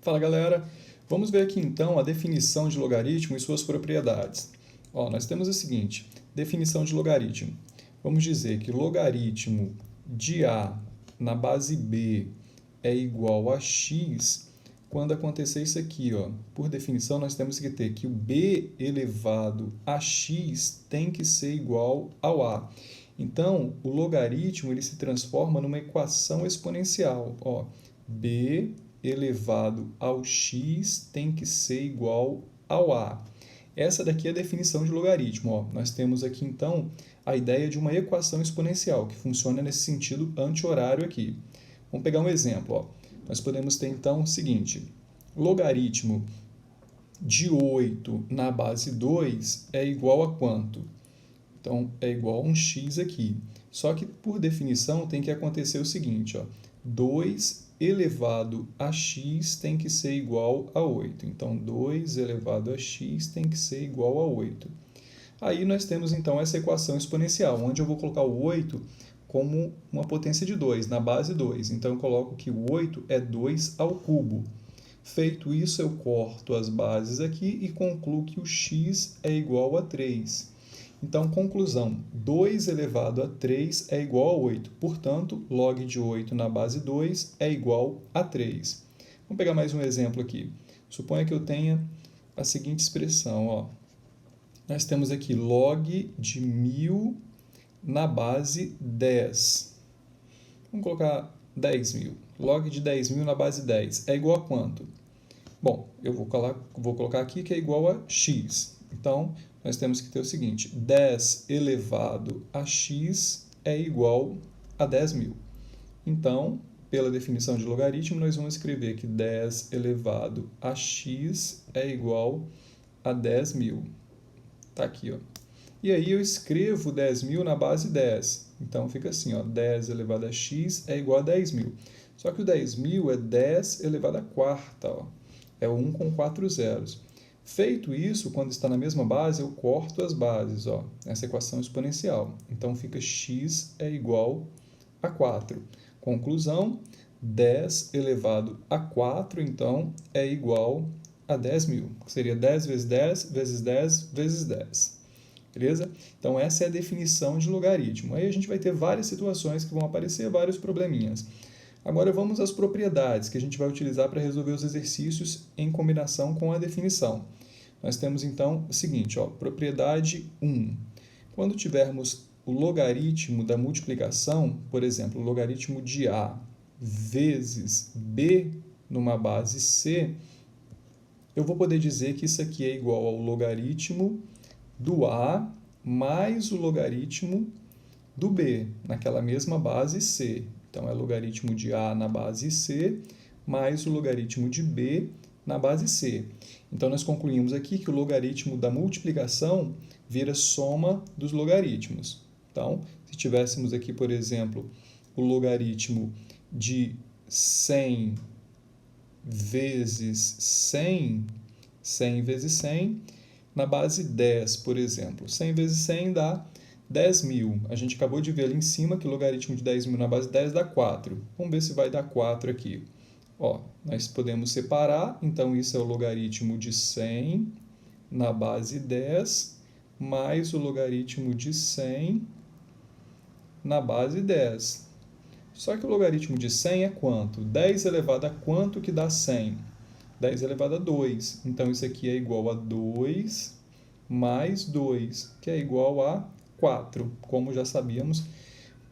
Fala galera, vamos ver aqui então a definição de logaritmo e suas propriedades. Nós temos o seguinte, definição de logaritmo. Vamos dizer que logaritmo de A na base B é igual a x quando acontecer isso aqui. Por definição, nós temos que ter que o B elevado a x tem que ser igual ao A. Então, o logaritmo ele se transforma numa equação exponencial. B elevado ao x tem que ser igual ao A. Essa daqui é a definição de logaritmo. Nós temos aqui, então, a ideia de uma equação exponencial, que funciona nesse sentido anti-horário aqui. Vamos pegar um exemplo. Nós podemos ter, então, o seguinte. Logaritmo de 8 na base 2 é igual a quanto? Então, é igual a um x aqui. Só que, por definição, tem que acontecer o seguinte. 2 elevado a x tem que ser igual a 8. Então, 2 elevado a x tem que ser igual a 8. Aí nós temos, então, essa equação exponencial, onde eu vou colocar o 8 como uma potência de 2, na base 2. Então, eu coloco que o 8 é 2 ao cubo. Feito isso, eu corto as bases aqui e concluo que o x é igual a 3. Então, conclusão, 2 elevado a 3 é igual a 8. Portanto, log de 8 na base 2 é igual a 3. Vamos pegar mais um exemplo aqui. Suponha que eu tenha a seguinte expressão. Nós temos aqui log de 1000 na base 10. Vamos colocar 10.000. Log de 10.000 na base 10 é igual a quanto? Bom, eu vou colocar aqui que é igual a x. Então, nós temos que ter o seguinte, 10 elevado a x é igual a 10.000. Então, pela definição de logaritmo, nós vamos escrever que 10 elevado a x é igual a 10.000. Está aqui. E aí eu escrevo 10.000 na base 10. Então, fica assim, 10 elevado a x é igual a 10.000. Só que o 10.000 é 10 elevado a quarta. É 1 com 4 zeros. Feito isso, quando está na mesma base, eu corto as bases, essa equação exponencial. Então, fica x é igual a 4. Conclusão, 10 elevado a 4, então, é igual a 10.000. Que seria 10 vezes 10 vezes 10 vezes 10. Beleza? Então, essa é a definição de logaritmo. Aí a gente vai ter várias situações que vão aparecer, vários probleminhas. Agora vamos às propriedades que a gente vai utilizar para resolver os exercícios em combinação com a definição. Nós temos então o seguinte, propriedade 1. Quando tivermos o logaritmo da multiplicação, por exemplo, o logaritmo de A vezes B numa base C, eu vou poder dizer que isso aqui é igual ao logaritmo do A mais o logaritmo do B, naquela mesma base C. Então, é logaritmo de A na base C mais o logaritmo de B na base C. Então, nós concluímos aqui que o logaritmo da multiplicação vira soma dos logaritmos. Então, se tivéssemos aqui, por exemplo, o logaritmo de 100 vezes 100, 100 vezes 100, na base 10, por exemplo. 100 vezes 100 dá 10.000. A gente acabou de ver ali em cima que o logaritmo de 10.000 na base 10 dá 4. Vamos ver se vai dar 4 aqui. Nós podemos separar, então isso é o logaritmo de 100 na base 10, mais o logaritmo de 100 na base 10. Só que o logaritmo de 100 é quanto? 10 elevado a quanto que dá 100? 10 elevado a 2. Então, isso aqui é igual a 2 mais 2, que é igual a 4, como já sabíamos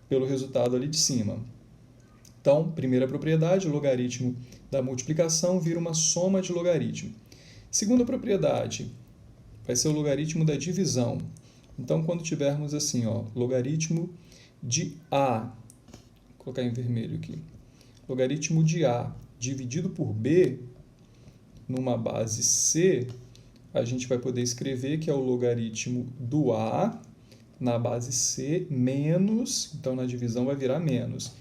pelo resultado ali de cima. Então, primeira propriedade, o logaritmo da multiplicação vira uma soma de logaritmo. Segunda propriedade, vai ser o logaritmo da divisão. Então, quando tivermos assim, logaritmo de A, vou colocar em vermelho aqui, logaritmo de A dividido por B, numa base C, a gente vai poder escrever que é o logaritmo do A na base C menos, então na divisão vai virar menos.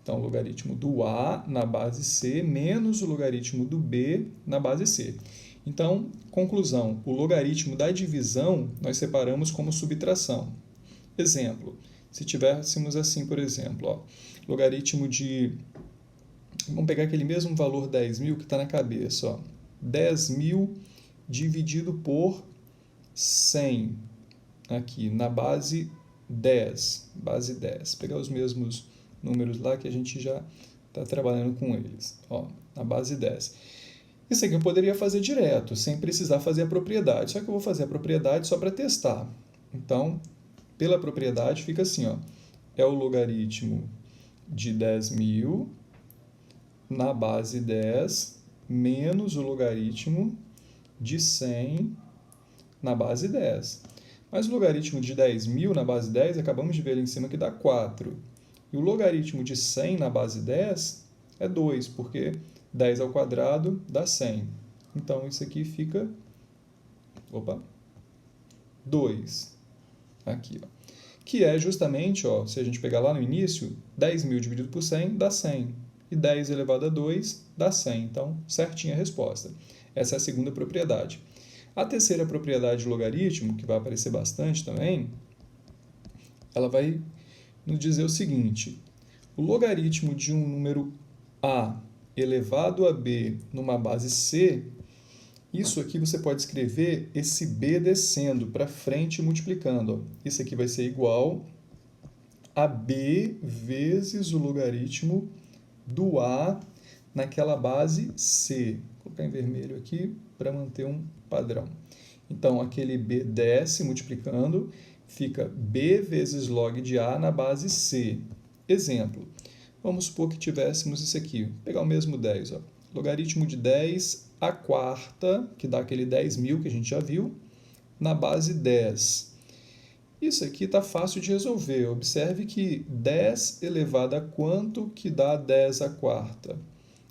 Então, o logaritmo do A na base C menos o logaritmo do B na base C. Então, conclusão, o logaritmo da divisão nós separamos como subtração. Exemplo, se tivéssemos assim, por exemplo, logaritmo de Vamos pegar aquele mesmo valor 10.000 que está na cabeça. Ó. 10.000 dividido por 100, aqui na base 10. Base 10. Vou pegar os mesmos números lá que a gente já está trabalhando com eles. Ó, na base 10. Isso aqui eu poderia fazer direto, sem precisar fazer a propriedade. Só que eu vou fazer a propriedade só para testar. Então, pela propriedade, fica assim, ó. É o logaritmo de 10.000 na base 10 menos o logaritmo de 100 na base 10. Mas o logaritmo de 10.000 na base 10, acabamos de ver ali em cima que dá 4. E o logaritmo de 100 na base 10 é 2, porque 10 ao quadrado dá 100. Então, isso aqui fica 2. Aqui, ó. Que é justamente, ó, se a gente pegar lá no início, 10.000 dividido por 100 dá 100. E 10 elevado a 2 dá 100. Então, certinha a resposta. Essa é a segunda propriedade. A terceira propriedade de logaritmo, que vai aparecer bastante também, ela vai nos dizer o seguinte: o logaritmo de um número a elevado a b numa base c, isso aqui você pode escrever esse b descendo para frente e multiplicando. Ó. Isso aqui vai ser igual a b vezes o logaritmo do a naquela base c. Vou colocar em vermelho aqui para manter um padrão. Então, aquele b desce multiplicando, fica b vezes log de a na base c. Exemplo, vamos supor que tivéssemos isso aqui. Vou pegar o mesmo 10. Ó. Logaritmo de 10 a quarta, que dá aquele 10.000 que a gente já viu, na base 10. Isso aqui está fácil de resolver. Observe que 10 elevado a quanto que dá 10 a quarta?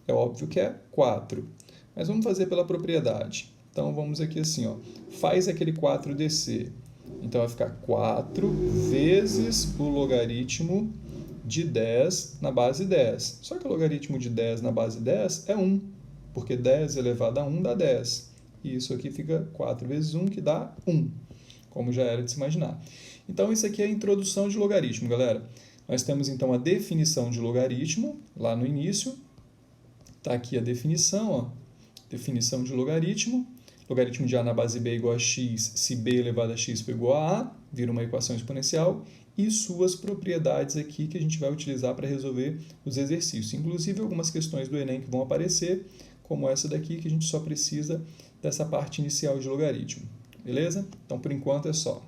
É óbvio que é 4. Mas vamos fazer pela propriedade. Então, vamos aqui assim, ó, faz aquele 4 descer. Então, vai ficar 4 vezes o logaritmo de 10 na base 10. Só que o logaritmo de 10 na base 10 é 1, porque 10 elevado a 1 dá 10. E isso aqui fica 4 vezes 1, que dá 1, como já era de se imaginar. Então, isso aqui é a introdução de logaritmo, galera. Nós temos, então, a definição de logaritmo, lá no início. Está aqui a definição, ó. Definição de logaritmo. Logaritmo de a na base b é igual a x, se b elevado a x for igual a a, vira uma equação exponencial, e suas propriedades aqui que a gente vai utilizar para resolver os exercícios. Inclusive algumas questões do Enem que vão aparecer, como essa daqui, que a gente só precisa dessa parte inicial de logaritmo. Beleza? Então, por enquanto é só.